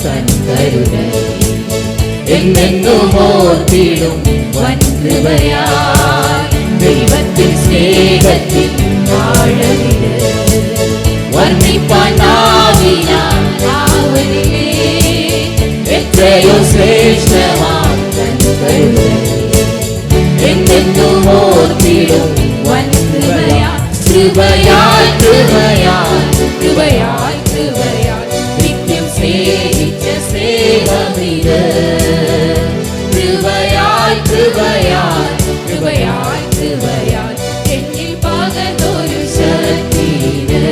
തൻ കരുണ എന്നെന്നും ഓർത്തിടും വൻകൃപയാൽ ദൈവത്തിൻ സ്നേഹത്തിൽ ആഴമിട് വർണ്ണിപ്പാൻ നാവിനാവനിലേ എത്രയോ ശ്രേഷ്ഠമാം തൻ കരുണ എന്നെന്നും ഓർത്തിടും വൻകൃപയാൽ കൃപയാൽ കൃപയാൽ കൃപയാൽ കൃപയാൽ നിത്യം സ്നേഹിച്ച സ്നേഹമിത് കൃപയാൽ കൃപയാൽ കൃപയാൽ കൃപയാൽ എന്നിൽ പകർന്നൊരു ശക്തിത്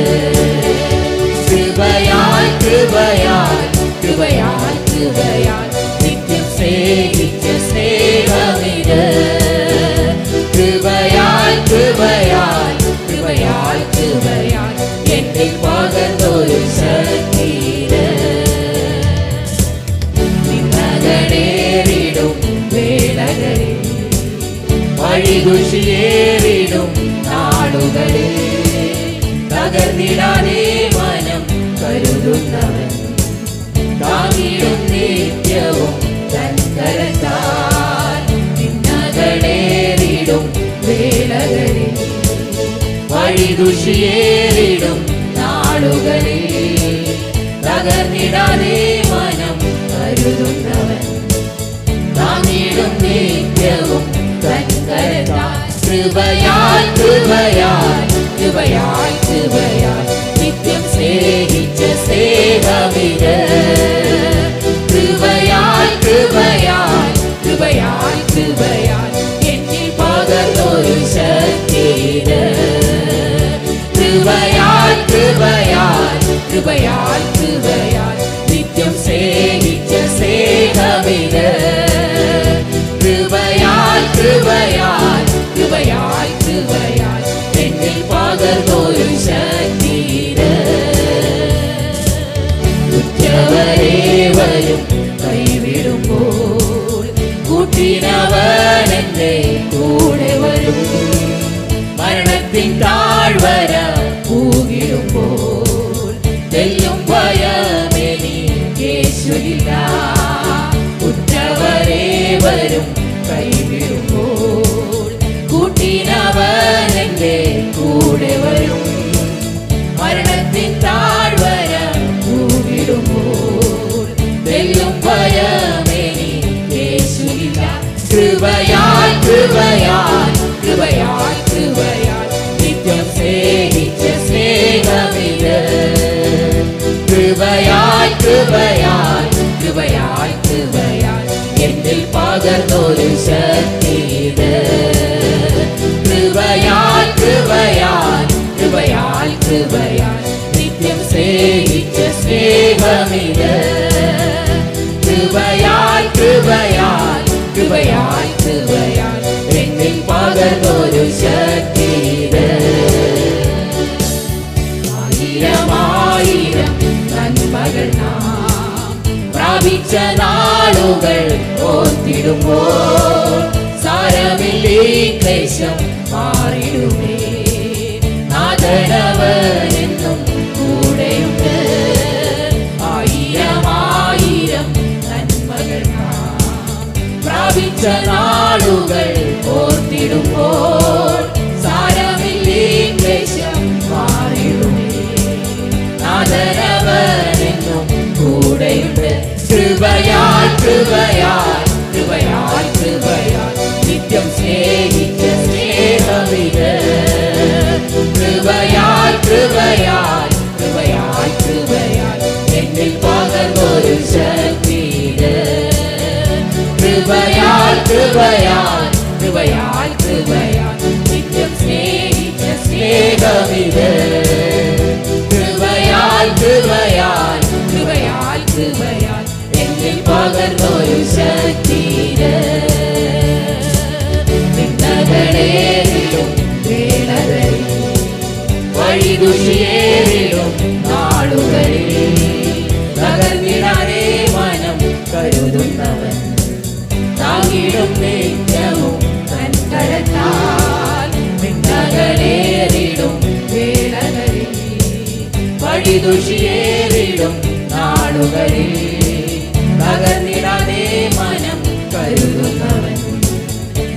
കൃപയാൽ കൃപയാൽ കൃപയാൽ കൃപയാൽ നിത്യം സ്നേഹിച്ച സ്നേഹമിത് കൃപയാൽ കൃപയാൽ കൃപയാൽ കൃപയാൽ എന്നിൽ പകർന്നൊരു ശക്തിത് നിന്നകടേറിടും വേളകളിൽ വഴികുഷിയേറിടും നാളുകളിൽ തകർന്നിടാതെ മനം കരുതുന്നവൻ താങ്ങിടും നിത്യവും തൻ കരത്താൽ നിന്നകടേറിടും വേളകളിൽ വഴികുഷിയേറിടും നാളുകളിൽ തകർന്നിടാതെ മനം കരുതുന്നവൻ താങ്ങിടും നിത്യവും തൻ കരത്താൽ കൃപയാൽ കൃപയാൽ കൃപയാൽ കൃപയാൽ നിത്യം സ്നേഹിച്ച സ്നേഹമിത് കൃപയാൽ കൃപയാൽ കൃപയാൽ കൃപയാൽ എന്നിൽ പകർന്നൊരു ശക്തിത് കൃപയാൽ കൃപയാൽ കൃപയാൽ കൃപയാൽ നിത്യം സ്നേഹിച്ച സ്നേഹമിത് കൃപയാൽ കൃപയാൽ കൃപയാൽ കൃപയാൽ എന്നിൽ പകർന്നൊരു ശക്തിത് ഉറ്റവരേവരും കൈവിടുമ്പോൾ കൂട്ടിനവൻ എന്റെ കൂടെ വരും മരണത്തിൻ താഴ്വര പൂകിടുമ്പോൾ തെല്ലും ഭയമെനിക്കേശുവില്ല ഉറ്റവരേവരും കൈവിടുമ്പോൾ കൂട്ടിനവൻ എന്റെ കൂടെ വരും മരണത്തിൻ താഴ്വര പൂകിടുമ്പോൾ തെല്ലും ഭയമെനിക്കേശുവില്ല കൃപയാൽ കൃപയാൽ കൃപയാൽ കൃപയാൽ നിത്യം സ്നേഹിച്ച സ്നേഹമിത് കൃപയാൽ കൃപയാൽ കൃപയാൽ കൃപയാൽ എന്നിൽ പകർന്നൊരു ശക്തിത് കൃപയാൽ കൃപയാൽ കൃപയാൽ കൃപയാൽ നിത്യം സ്നേഹിച്ച സ്നേഹമിത് കൃപയാൽ കൃപയാൽ കൃപയാൽ കൃപയാൽ എന്നിൽ പകർന്നൊരു ശക്തിത് ആയിരമായിരം നന്മകൾ നാം പ്രാപിച്ച നാളുകൾ ഓർത്തിടുമ്പോൾ സാരമില്ലേ ക്ലേശം മാറിടുമേ നാഥനവനെന്നും കൂടെയുണ്ട് ആയിരമായിരം നന്മകൾ നാം പ്രാപിച്ച നാളുകൾ ഓർത്തിടുമ്പോൾ സാരമില്ലേ ക്ലേശം മാറിടുമേ നാഥനവനെന്നും കൂടെയുണ്ട് കൃപയാൽ കൃപയാൽ കൃപയാൽ കൃപയാൽ നിത്യം സ്നേഹിച്ച സ്നേഹമിത് കൃപയാൽ കൃപയാൽ കൃപയാൽ കൃപയാൽ എന്നിൽ പകർന്നൊരു ശക്തിത് കൃപയാൽ കൃപയാൽ കൃപയാൽ കൃപയാൽ നിത്യം സ്നേഹിച്ച സ്നേഹമിത് കൃപയാൽ കൃപയാൽ കൃപയാൽ കൃപയാൽ എന്നിൽ പകർന്നൊരു ശക്തിത് നിന്നകടേറിടും വേളകളിൽ വഴികുഷിയേറിടും നാളുകളിൽ തകർന്നിടാതെ മനം കരുതുന്നവൻ താങ്ങിടും നിത്യവും തൻ കരത്താൽ നിന്നകടേറിടും വേളകളിൽ വഴികുഷിയേറിടും നാളുകളിൽ കരുതുന്നവൻ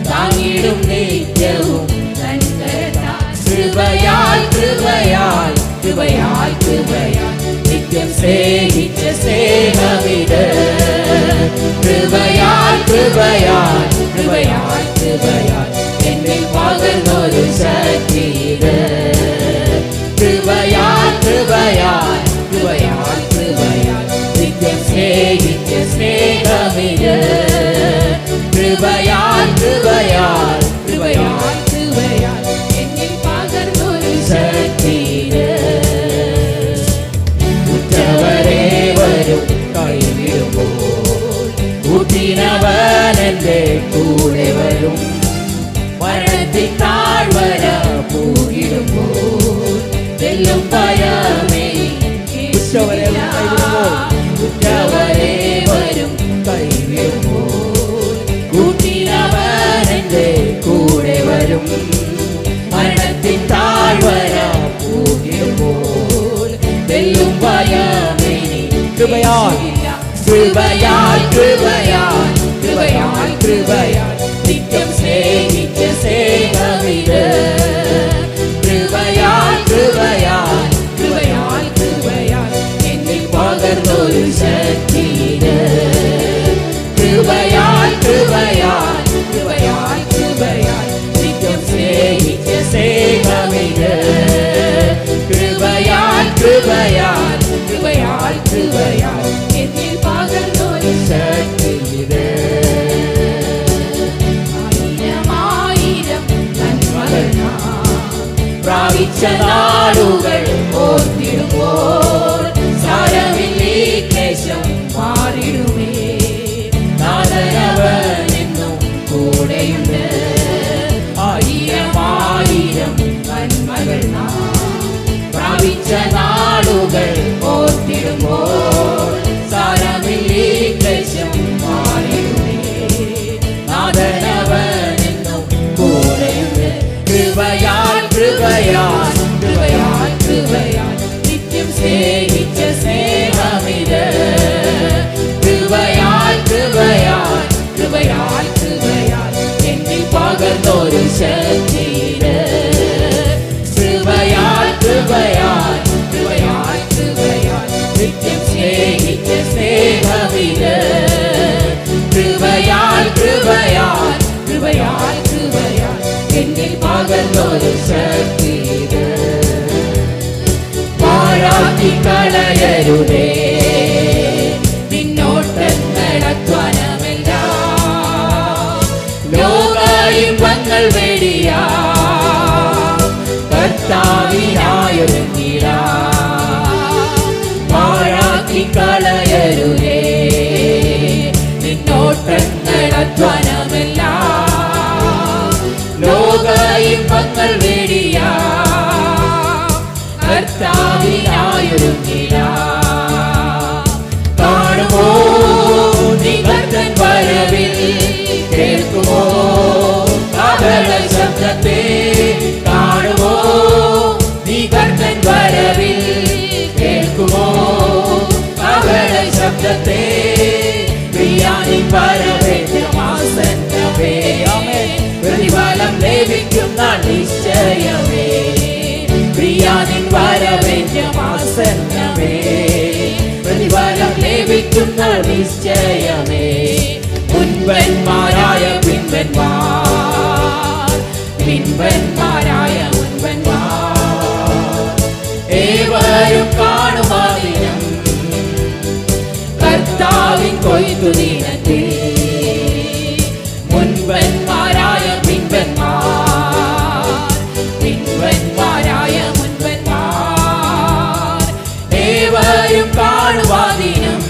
താങ്ങിടും നിത്യവും തൻ കരത്താൽ. കൃപയാൽ കൃപയാൽ കൃപയാൽ കൃപയാൽ നിത്യം സ്നേഹിച്ച സ്നേഹമിത്. കൃപയാൽ കൃപയാൽ കൃപയാൽ കൃപയാൽ എന്നിൽ പകർന്നൊരു ശക്തിയത്. കൃപയാൽ കൃപയാൽ കൃപയാൽ കൃപയാൽ നിത്യം സ്നേഹിച്ച സ്നേഹമിത്. കൃപയാൽ കൃപയാൽ കൃപയാൽ കൃപയാൽ എന്നിൽ പകർന്നൊരു ശക്തിയത്. ഉറ്റവരെ വരും കൈവിടുമ്പോൾ കൂട്ടിനവൻ എൻ്റെ കൂടെ വരും. മരണത്തിൻ താഴ്വര പൂകിടുമ്പോൾ വെല്ലും ഭയമേ ഉറ്റവരെ വരും കൈവിടുമ്പോൾ കൂട്ടിനവൻ എൻ്റെ കൂടെ വരും. മരണത്തിൻ താഴ്വര പൂകിടുമ്പോൾ വെല്ലും ഭയമേ. കൃപയാൽ കൃപയാൽ കൃപയാൽ കൃപയാൽ കൃപയാൽ നിത്യം സ്നേഹിച്ച സ്നേഹമിത്. കൃപയാൽ കൃപയാൽ കൃപയാൽ കൃപയാൽ എന്നിൽ പകർന്നൊരു ശക്തിയത്. കൃപയാൽ കൃപയാൽ കൃപയാൽ കൃപയാൽ നിത്യം സ്നേഹിച്ച സ്നേഹമിത്. കൃപയാൽ കൃപയാൽ കൃപയാൽ കൃപയാൽ എന്നിൽ പകർന്നൊരു ശക്തിയത്. ആയിരമായിരം നന്മകൾ പ്രാപിച്ച നാളുകൾ ഓർത്തിടുമ്പോൾ സാരമില്ലീ ക്ലേശം മാറിടുമേ. നാഥനവനെന്നും കൂടെയുണ്ട്. ആയിരമായിരം നന്മകൾ പ്രാപിച്ച നാളുകൾ ഓർത്തിടുമ്പോൾ സാരമില്ലീ ക്ലേശം മാറിടുമേ. നാഥനവനെന്നും കൂടെയുണ്ട്. കൃപയാൽ കൃപയാൽ കൃപയാൽ കൃപയാൽ നിത്യം സ്നേഹിച്ച സ്നേഹമിത്. കൃപയാൽ കൃപയാൽ കൃപയാൽ കൃപയാൽ എന്നിൽ പകർന്നൊരു ശക്തിയത്. കൃപയാൽ കൃപയാൽ കൃപയാൽ കൃപയാൽ നിത്യം സ്നേഹിച്ച സ്നേഹമിത്. കൃപയാൽ കൃപയാൽ കൃപയാൽ കൃപയാൽ എന്നിൽ പകർന്നൊരു ശക്തിയത്. പാഴാക്കി കളയരുതേ നിന്നോട്ടങ്ങളധ്വാനമെല്ലാം. ലോക ഇമ്പങ്ങൾ വെടിയാ കർത്താവിനായൊരുങ്ങിടാ. പാഴാക്കി കളയരുതേ നിന്നോട്ടങ്ങളധ്വാനമെല്ലാം. ലോക ഇമ്പങ്ങൾ വെടിയാ കർത്താവിനായൊരുങ്ങിടാ. കാണുമോ നീ കർത്തൻ വരവിൽ. കേൾക്കുമോ കാഹള ശബ്ദത്തെ. കാണുമോ നീ കർത്തൻ വരവിൽ. കേൾക്കുമോ കാഹള ശബ്ദത്തെ. പ്രിയാനിൻ വരവേറ്റമാസന്നമേ. പ്രതിഫലം ലഭിക്കും നാൾ നിശ്ചയമേ. പ്രിയാനിൻ വരവേറ്റമാസന്നമേ. പ്രതിഫലം ലഭിക്കും നാൾ നിശ്ചയമേ. മുൻപന്മാരായ പിൻപന്മാർ പിൻപന്മാരായ മുൻപന്മാർ ഏവരും കാണുമാ ദിനം. കർത്താവിൻ കൊയ്ത്തു ദിനത്തിൽ മുൻപന്മാരായ പിൻപന്മാർ പിൻപന്മാരായ മുൻപന്മാർ ഏവരും കാണുവാ ദിനം.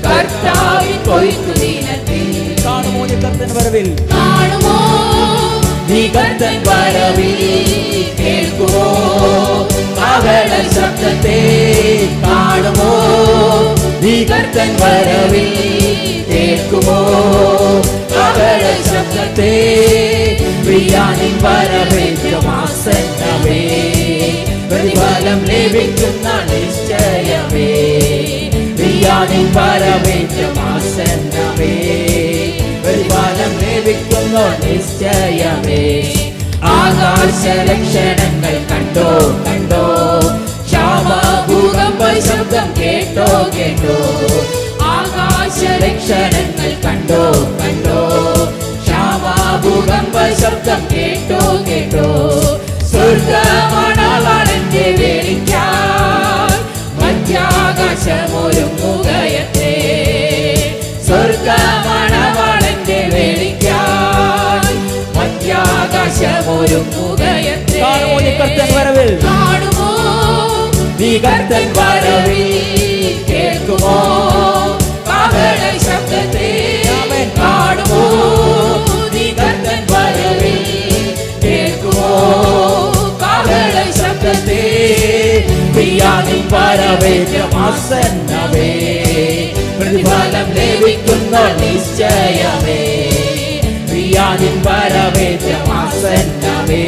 കർത്താവിൻ കൊയ്ത്തു ദിനത്തിൽ കാണുമോ നീ കർത്തൻ വരവിൽ. കാണുമോ നീ കർത്തൻ വരവിൽ. കേൾക്കുമോ കാഹള ശബ്ദത്തെ. കാണുമോ നീ കർത്തൻ വരവിൽ. കേൾക്കുമോ കാഹള ശബ്ദത്തെ. പ്രിയാനിൻ വരവേറ്റമാസന്നമേ. പ്രതിഫലം ലഭിക്കും നാൾ നിശ്ചയമേ. പ്രിയാനിൻ വരവേറ്റമാസന്നമേ. പ്രതിഫലം ലഭിക്കുന്നു നിശ്ചയമേ. ആകാശ ലക്ഷണങ്ങൾ കണ്ടോ കണ്ടോ, ക്ഷാമ ഭൂകമ്പ ശബ്ദം കേട്ടോ കേട്ടോ. ആകാശ ലക്ഷണങ്ങൾ കണ്ടോ കണ്ടോ, ക്ഷാമ ഭൂകമ്പ ശബ്ദം കേട്ടോ കേട്ടോ. സ്വർഗമണവാളന്റെ വേളിക്കാൻ മധ്യാകാശമൊരുങ്ങുകയത്രേ. സ്വർഗമണവാളന്റെ വേളിക്കാൻ മധ്യാകാശമൊരുങ്ങുകയത്രേ. കാണുമോ നീ കർത്തൻ വരവിൽ, കാണുമോ നീ കർത്തൻ വരവിൽ, കേൾക്കുമോ കാഹള ശബ്ദത്തെ. കാണുമോ നീ കർത്തൻ വരവിൽ, കേൾക്കുമോ കാഹള ശബ്ദത്തെ. പ്രിയാനിൻ പരവേറ്റമാസന്നമേ, പ്രതിഫലം ലഭിക്കുന്ന നിശ്ചയമേ. പ്രിയാനിൻ പരവേറ്റമാസന്നമേ,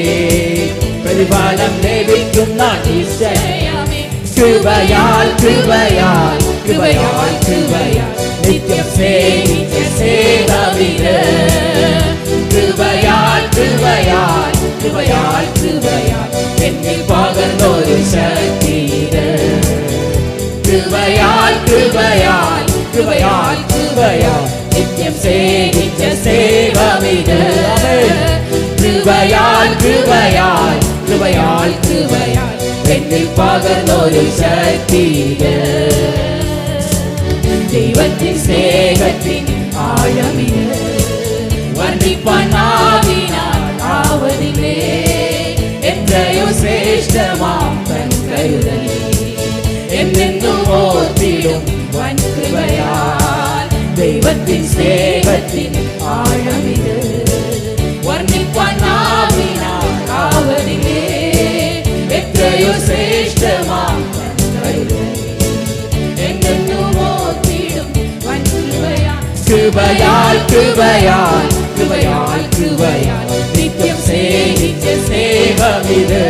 പ്രതിഫലം ലഭിക്കുന്ന നിശ്ചയമേ. കൃപയാൽ കൃപയാൽ കൃപയാൽ കൃപയാൽ നിത്യം സേവിച്ച സേവവിത്. കൃപയാൽ കൃപയാൽ കൃപയാൽ കൃപയാൽ എന്നിൽ പകർന്നൊരു ശക്തിത്. കൃപയാൽ കൃപയാൽ കൃപയാൽ കൃപയാൽ നിത്യം സേവിച്ച സേവവിത്. കൃപയാൽ കൃപയാൽ കൃപയാൽ കൃപയാൽ എന്നിൽ പകർന്നൊരു ശക്തിത്. ദൈവത്തിൻ സ്നേഹത്തിൻ ആഴമിത് വർണ്ണിപ്പാനാവിനാൽ ആവതില്ലേ. എത്രയോ ശ്രേഷ്ഠമാം തൻ കരുതൽ എന്നെന്നും ഓർത്തിടും വൻ കൃപയാൽ. ദൈവത്തിൻ സ്നേഹത്തിൻ ആഴമിത് വർണ്ണിപ്പാനാവിനാൽ ആവതില്ലേ. എത്രയോ ശ്രേഷ്ഠമാം തൻ കരുതൽ എന്നെന്നും ഓർത്തിടും വൻ കൃപയാൽ. കൃപയാൽ കൃപയാൽ കൃപയാൽ കൃപയാൽ നിത്യം സേവിച്ച സേവവിത്.